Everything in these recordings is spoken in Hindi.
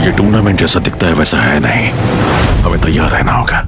ये टूर्नामेंट जैसा दिखता है वैसा है नहीं, हमें तैयार रहना होगा।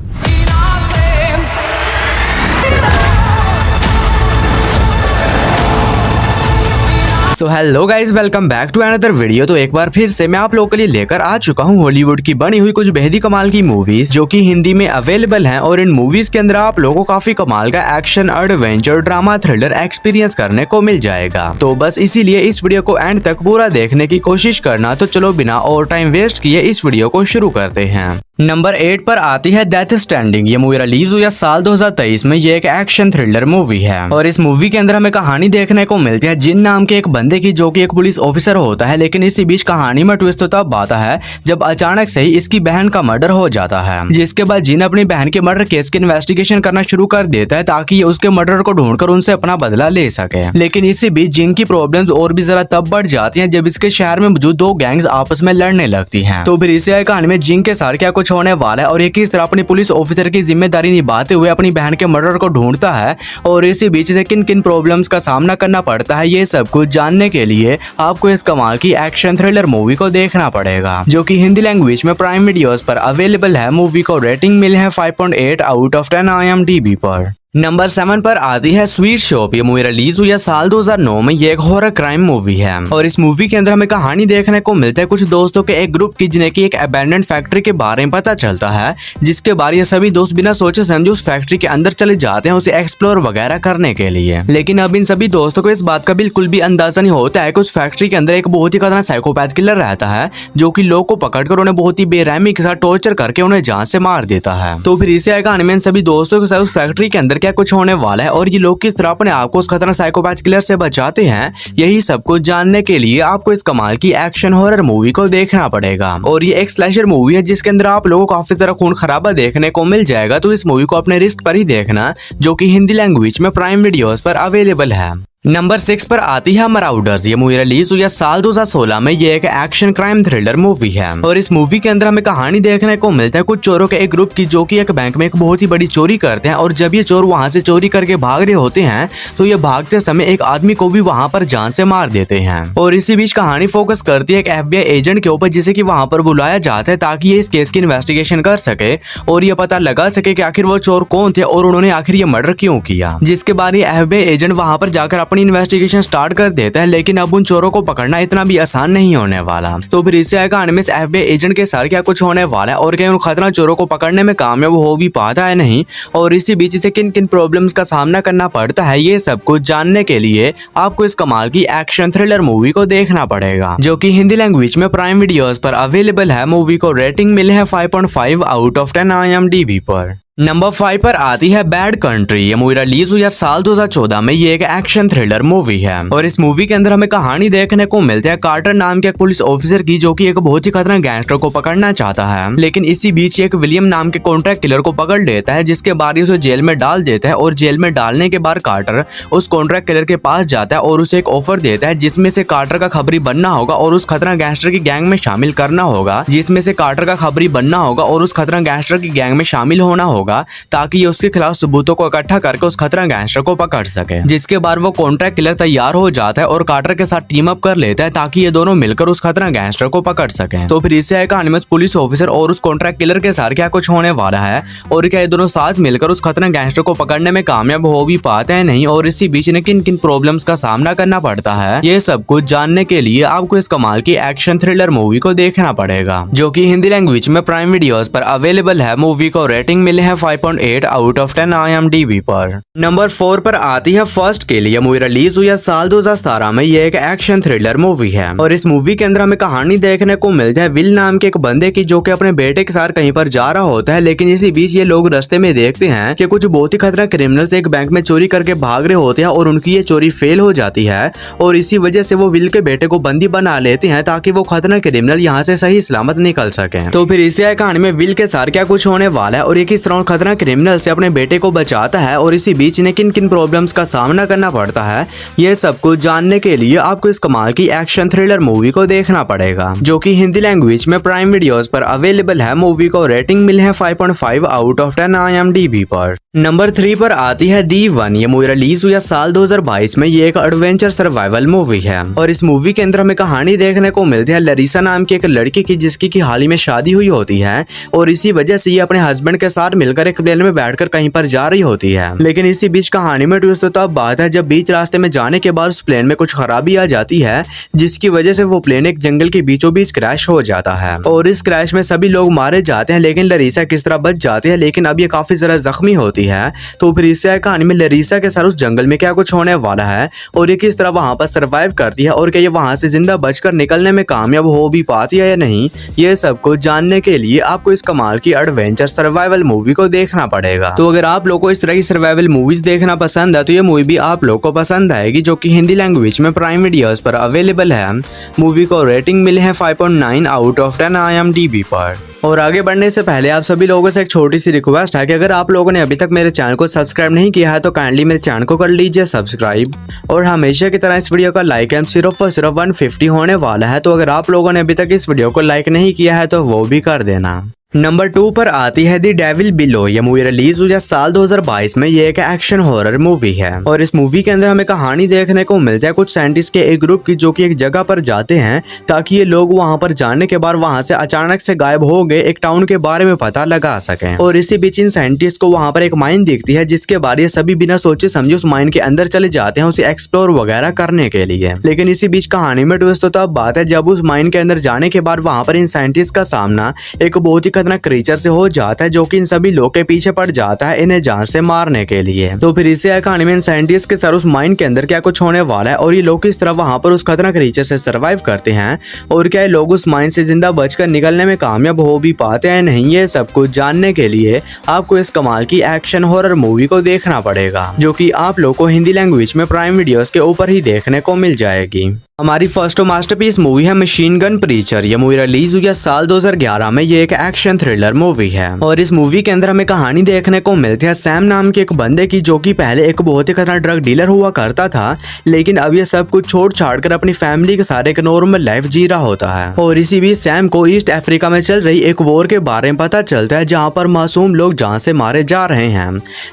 So hello guys, welcome back to another video. तो एक बार फिर से मैं आप लोगों के लिए लेकर आ चुका हूँ हॉलीवुड की बनी हुई कुछ बेहद ही कमाल की मूवीज जो कि हिंदी में अवेलेबल हैं। और इन मूवीज के अंदर आप लोगों को काफी कमाल का action, adventure, drama, thriller experience करने को मिल जाएगा। तो बस इसीलिए इस वीडियो को एंड तक पूरा देखने की कोशिश करना। तो चलो बिना और टाइम वेस्ट किए इस वीडियो को शुरू करते हैं। नंबर 8 पर आती है डेथ स्टैंडिंग। ये मूवी रिलीज हुई है साल 2023 में। ये एक एक्शन थ्रिलर मूवी है और इस मूवी के अंदर हमें कहानी देखने को मिलती है जिन नाम के एक बंदे की जो कि एक पुलिस ऑफिसर होता है। लेकिन इसी बीच कहानी में ट्विस्ट तब आता है जब अचानक से ही इसकी बहन का मर्डर हो जाता है, जिसके बाद जिन अपनी बहन के मर्डर केस की इन्वेस्टिगेशन करना शुरू कर देता है ताकि ये उसके मर्डर को ढूंढकर उनसे अपना बदला ले सके। लेकिन इसी बीच जिन की प्रॉब्लम्स और भी जरा तब बढ़ जाती है जब इसके शहर में मौजूद दो गैंग्स आपस में लड़ने लगती है। तो फिर इसी कहानी में जिन के साथ क्या कुछ होने वाला है और एक किस तरह अपनी पुलिस ऑफिसर की जिम्मेदारी निभाते हुए अपनी बहन के मर्डर को ढूंढता है और इसी बीच से किन किन प्रॉब्लम्स का सामना करना पड़ता है, ये सब कुछ जानने के लिए आपको इस कमाल की एक्शन थ्रिलर मूवी को देखना पड़ेगा जो कि हिंदी लैंग्वेज में प्राइम वीडियोस पर अवेलेबल है। मूवी को रेटिंग मिली है 5.8 आउट ऑफ 10 IMDb पर। नंबर 7 पर आती है स्वीट शॉप। ये मूवी रिलीज हुई है साल 2009 में। ये एक हॉरर क्राइम मूवी है और इस मूवी के अंदर हमें कहानी देखने को मिलता है कुछ दोस्तों के एक ग्रुप की जिन्हें की एक अबैंडन्ड फैक्ट्री के बारे में पता चलता है, जिसके बाद ये सभी दोस्त बिना सोचे समझे उस फैक्ट्री के अंदर चले जाते हैं उसे एक्सप्लोर वगैरह करने के लिए। लेकिन अब इन सभी दोस्तों को इस बात का बिल्कुल भी अंदाजा नहीं होता है कि उस फैक्ट्री के अंदर एक बहुत ही खतरनाक साइकोपैथ किलर रहता है जो कि लोग को पकड़कर उन्हें बहुत ही बेरहमी के साथ टॉर्चर करके उन्हें जान से मार देता है। तो फिर इसे कहानी में इन सभी दोस्तों के साथ उस फैक्ट्री के अंदर क्या कुछ होने वाला है और ये लोग किस तरह अपने आप को उस खतरनाक साइकोपैथ किलर से बचाते हैं, यही सब कुछ जानने के लिए आपको इस कमाल की एक्शन हॉरर मूवी को देखना पड़ेगा। और ये एक स्लैशर मूवी है जिसके अंदर आप लोगों को काफी तरह खून खराबा देखने को मिल जाएगा। तो इस मूवी को अपने रिस्क पर ही देखना जो कि हिंदी लैंग्वेज में प्राइम वीडियोस पर अवेलेबल है। नंबर 6 पर आती है मराउडर्स। ये मूवी रिलीज हुई है साल 2016 में। ये एक एक्शन क्राइम थ्रिलर मूवी है और इस मूवी के अंदर हमें कहानी देखने को मिलता है कुछ चोरों के एक ग्रुप की जो कि एक बैंक में एक बहुत ही बड़ी चोरी करते हैं। और जब ये चोर वहां से चोरी करके भाग रहे होते हैं तो ये भागते समय एक आदमी को भी वहां पर जान से मार देते हैं। और इसी बीच कहानी फोकस करती है एक FBI एजेंट के ऊपर जिसे कि वहां पर बुलाया जाता है ताकि ये इस केस की इन्वेस्टिगेशन कर सके और ये पता लगा सके कि आखिर वो चोर कौन थे और उन्होंने आखिर ये मर्डर क्यों किया। जिसके बाद ये FBI एजेंट वहां पर जाकर अपनी इन्वेस्टिगेशन स्टार्ट कर देता है। लेकिन अब उन चोरों को पकड़ना इतना भी आसान नहीं होने वाला। तो फिर इससे कहानी में FBI एजेंट के साथ क्या कुछ होने वाला है और क्या उन खतरनाक चोरों को पकड़ने में कामयाब हो भी पाता है नहीं, और इसी बीच से किन किन प्रॉब्लम्स का सामना करना पड़ता है, ये सब कुछ जानने के लिए आपको इस कमाल की एक्शन थ्रिलर मूवी को देखना पड़ेगा जो कि हिंदी लैंग्वेज में प्राइम वीडियोस पर अवेलेबल है। मूवी को रेटिंग मिले है 5.5 आउट ऑफ 10 IMDb पर। नंबर 5 पर आती है बैड कंट्री। ये मूवी रिलीज हुई है साल 2014 में। ये एक एक्शन थ्रिलर मूवी है और इस मूवी के अंदर हमें कहानी देखने को मिलता है कार्टर नाम के एक पुलिस ऑफिसर की जो कि एक बहुत ही खतरनाक गैंगस्टर को पकड़ना चाहता है। लेकिन इसी बीच एक विलियम नाम के कॉन्ट्रैक्ट किलर को पकड़ लेता है जिसके बाद उसे जेल में डाल देता है। और जेल में डालने के बाद कार्टर उस कॉन्ट्रैक्ट किलर के पास जाता है और उसे एक ऑफर देता है जिसमें से कार्टर का खबरी बनना होगा और उस खतरनाक गैंगस्टर की गैंग में शामिल करना होगा, जिसमें से कार्टर का खबरी बनना होगा और उस खतरनाक गैंगस्टर की गैंग में शामिल होना होगा ताकि ये उसके खिलाफ सबूतों को इकट्ठा करके उस खतरनाक गैंगस्टर को पकड़ सके। जिसके बाद वो कॉन्ट्रैक्ट किलर तैयार हो जाता है और कार्टर के साथ टीम अप कर लेता है ताकि ये दोनों मिलकर उस खतरनाक गैंगस्टर को पकड़ सके। तो फिर इससे कहानी में पुलिस ऑफिसर और उस कॉन्ट्रैक्ट किलर के साथ क्या कुछ होने वाला है और क्या ये दोनों साथ मिलकर उस खतरनाक गैंगस्टर को पकड़ने में कामयाब हो भी पाते हैं नहीं, और इसी बीच ने किन किन प्रॉब्लम्स का सामना करना पड़ता है, ये सब कुछ जानने के लिए आपको इस कमाल की एक्शन थ्रिलर मूवी को देखना पड़ेगा जो कि हिंदी लैंग्वेज में प्राइम वीडियोस पर अवेलेबल है। मूवी को रेटिंग मिले है 5.8 आउट ऑफ 10 IMDb पर। नंबर 4 पर आती है फर्स्ट किल। ये मूवी रिलीज हुई है साल 2017 में। ये एक एक्शन थ्रिलर मूवी है और इस मूवी के अंदर हमें कहानी देखने को मिलता है विल नाम के एक बंदे की जो कि अपने बेटे के साथ कहीं पर जा रहा होता है। लेकिन इसी बीच ये लोग रास्ते में देखते हैं कि कुछ बहुत ही खतरनाक क्रिमिनल्स एक बैंक में चोरी करके भाग रहे होते हैं और उनकी ये चोरी फेल हो जाती है और इसी वजह से वो विल के बेटे को बंदी बना लेते हैं ताकि वो खतरनाक क्रिमिनल यहाँ से सही सलामत निकल सके। तो फिर इसी कहानी में विल के साथ क्या कुछ होने वाला है और ये किस तरह खतरनाक क्रिमिनल से अपने बेटे को बचाता है और इसी बीच इन्हें किन किन प्रॉब्लम्स का सामना करना पड़ता है, ये सब कुछ जानने के लिए आपको इस कमाल की एक्शन थ्रिलर मूवी को देखना पड़ेगा, जो कि हिंदी लैंग्वेज में प्राइम वीडियोस पर अवेलेबल है। मूवी को रेटिंग मिली है 5.5 आउट ऑफ 10 IMDb पर। नंबर 3 पर आती है दी वन। ये मूवी रिलीज हुई साल 2022 में। ये एक एडवेंचर सर्वाइवल मूवी है और इस मूवी के अंदर हमें कहानी देखने को मिलती है लरीसा नाम की एक लड़की की, जिसकी की हाल ही में शादी हुई होती है और इसी वजह से ये अपने हस्बैंड के साथ मिलकर एक प्लेन में बैठकर कहीं पर जा रही होती है। लेकिन इसी बीच कहानी में ट्विस्ट तो तब बात है जब बीच रास्ते में जाने के बाद उस प्लेन में कुछ खराबी आ जाती है, जिसकी वजह से वो प्लेन एक जंगल के बीचों बीच क्रैश हो जाता है और इस क्रैश में सभी लोग मारे जाते हैं, लेकिन लरीसा किस तरह बच जाती है। लेकिन अब ये काफी ज्यादा जख्मी होती है, तो फिर इससे कहानी में लरीसा के साथ उस जंगल में क्या कुछ होने वाला है और ये किस तरह वहां पर सरवाइव करती है और क्या ये वहां से जिंदा बचकर निकलने में कामयाब हो भी पाती है या नहीं, ये सब कुछ जानने के लिए आपको इस कमाल की एडवेंचर सर्वाइवल मूवी को देखना पड़ेगा। तो अगर आप लोगों को इस तरह की सर्वाइवल मूवीज देखना पसंद है तो ये मूवी भी आप लोग को पसंद आएगी, जो कि हिंदी लैंग्वेज में प्राइम वीडियोस पर अवेलेबल है। मूवी को रेटिंग मिली है 5.9 आउट ऑफ 10 IMDb पर। और आगे बढ़ने से पहले आप सभी लोगों से एक छोटी सी रिक्वेस्ट है कि अगर आप लोगों ने अभी तक मेरे चैनल को सब्सक्राइब नहीं किया है तो काइंडली मेरे चैनल को कर लीजिए सब्सक्राइब, और हमेशा की तरह इस वीडियो का लाइक एम सिर्फ और सिर्फ 150 होने वाला है। तो अगर आप लोगों ने अभी तक इस वीडियो को लाइक नहीं किया है तो वो भी कर देना। नंबर 2 पर आती है दी डेविल बिलो। ये मूवी रिलीज हुई है साल 2022 में। ये एक एक्शन हॉरर मूवी है और इस मूवी के अंदर हमें कहानी देखने को मिलता है कुछ साइंटिस्ट के एक ग्रुप की, जो कि एक जगह पर जाते हैं ताकि ये लोग वहां पर जाने के बाद वहां से अचानक से गायब हो गए एक टाउन के बारे में पता लगा सकें। और इसी बीच इन साइंटिस्ट को वहां पर एक माइन दिखती है, जिसके बारे सभी बिना सोचे समझे उस माइन के अंदर चले जाते हैं उसे एक्सप्लोर वगैरह करने के लिए। लेकिन इसी बीच कहानी में ट्विस्ट तो तब बात है जब उस माइन के अंदर जाने के बाद वहां पर इन साइंटिस्ट का सामना एक बहुत ही खतरनाक क्रीचर से हो जाता है, जो कि इन सभी लोग के पीछे पड़ जाता है इन्हें जान से मारने के लिए। तो फिर इससे कहानी में इन साइंटिस्ट के सर उस माइन के अंदर क्या कुछ होने वाला है और ये लोग किस तरह वहां पर उस खतरनाक क्रीचर से सरवाइव करते हैं और क्या ये लोग उस माइन से जिंदा बचकर निकलने में कामयाब हो भी पाते हैं नहीं, ये सब कुछ जानने के लिए आपको इस कमाल की एक्शन हॉरर मूवी को देखना पड़ेगा, जो कि आप लोग को हिंदी लैंग्वेज में प्राइम वीडियोस के ऊपर ही देखने को मिल जाएगी। हमारी फर्स्ट मास्टरपीस मूवी है मशीन गन प्रीचर। ये मूवी रिलीज हुई है साल 2011 में। ये एक एक्शन थ्रिलर मूवी है और इस मूवी के अंदर हमें कहानी देखने को मिलती है सैम नाम के एक बंदे की, जो कि पहले एक बहुत ही खतरनाक ड्रग डीलर हुआ करता था, लेकिन अब ये सब कुछ छोड़ छाड़ कर अपनी फैमिली के साथ एक नॉर्मल लाइफ जी रहा होता है। और इसी बीच सैम को ईस्ट अफ्रीका में चल रही एक वॉर के बारे में पता चलता है, जहाँ पर मासूम लोग जान से मारे जा रहे हैं,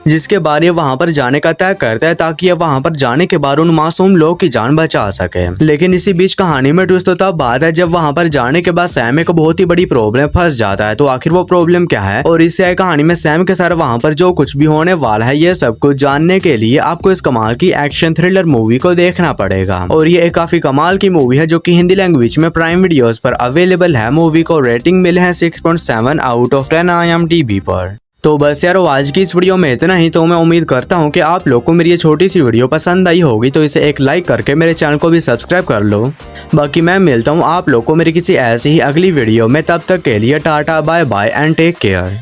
जिसके बाद ये वहां पर जाने का तय करता है ताकि ये वहां पर जाने के बाद उन मासूम लोग की जान बचा सके। लेकिन इसी बीच कहानी में ट्विस्ट तब बात है जब वहां पर जाने के बाद सैम एक बहुत ही बड़ी प्रॉब्लम फंस जाता है। तो आखिर वो प्रॉब्लम क्या है और इससे कहानी में सैम के साथ वहां पर जो कुछ भी होने वाला है, ये सब कुछ जानने के लिए आपको इस कमाल की एक्शन थ्रिलर मूवी को देखना पड़ेगा। और ये एक काफी कमाल की मूवी है, जो कि हिंदी लैंग्वेज में प्राइम वीडियोस पर अवेलेबल है। मूवी को रेटिंग मिले है 6.7 आउट ऑफ 10 IMDb पर। तो बस यारो आज की इस वीडियो में इतना ही। तो मैं उम्मीद करता हूँ कि आप लोग को मेरी ये छोटी सी वीडियो पसंद आई होगी, तो इसे एक लाइक करके मेरे चैनल को भी सब्सक्राइब कर लो। बाकी मैं मिलता हूँ आप लोग को मेरी किसी ऐसी ही अगली वीडियो में, तब तक के लिए tata bye bye and take care.